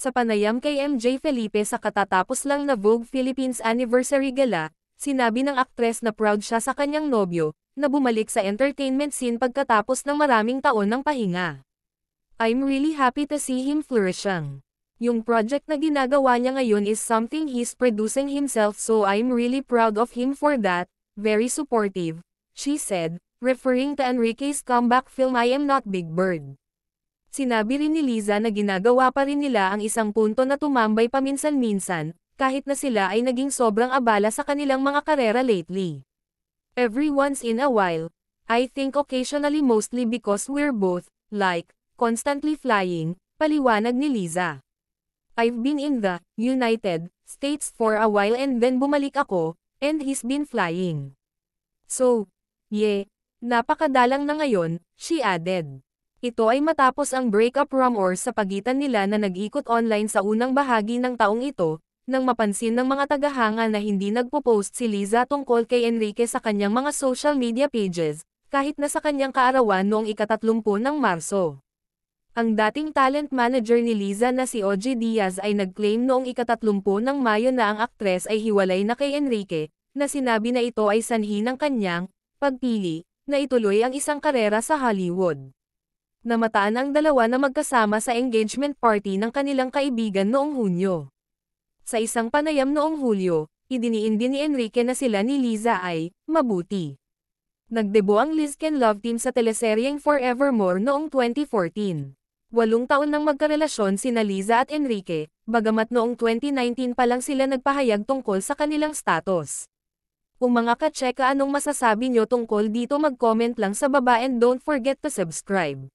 Sa panayam kay MJ Felipe sa katatapos lang na Vogue Philippines Anniversary Gala, sinabi ng aktres na proud siya sa kanyang nobyo, na bumalik sa entertainment scene pagkatapos ng maraming taon ng pahinga. "I'm really happy to see him flourishing. Yung project na ginagawa niya ngayon is something he's producing himself, so I'm really proud of him for that, very supportive," she said, referring to Enrique's comeback film I Am Not Big Bird. Sinabi rin ni Liza na ginagawa pa rin nila ang isang punto na tumambay paminsan-minsan, kahit na sila ay naging sobrang abala sa kanilang mga karera lately. "Every once in a while, I think occasionally mostly because we're both, like, constantly flying," paliwanag ni Liza. "I've been in the United States for a while and then bumalik ako, and he's been flying. So, yeah, napakadalang na ngayon," she added. Ito ay matapos ang breakup rumors sa pagitan nila na nag-ikot online sa unang bahagi ng taong ito, nang mapansin ng mga tagahanga na hindi nagpo-post si Liza tungkol kay Enrique sa kanyang mga social media pages, kahit na sa kanyang kaarawan noong ika-30 ng Marso. Ang dating talent manager ni Liza na si OG Diaz ay nag-claim noong ika-30 ng Mayo na ang aktres ay hiwalay na kay Enrique, na sinabi na ito ay sanhi ng kanyang pagpili na ituloy ang isang karera sa Hollywood. Namataan ang dalawa na magkasama sa engagement party ng kanilang kaibigan noong Hunyo. Sa isang panayam noong Hulyo, idiniin din ni Enrique na sila ni Liza ay mabuti. Nagdebo ang Lizken Love Team sa teleseryeng Forevermore noong 2014. 8 taon nang magkarelasyon sina Liza at Enrique, bagamat noong 2019 pa lang sila nagpahayag tungkol sa kanilang status. Kung mga ka-cheka, anong masasabi nyo tungkol dito, mag-comment lang sa baba and don't forget to subscribe.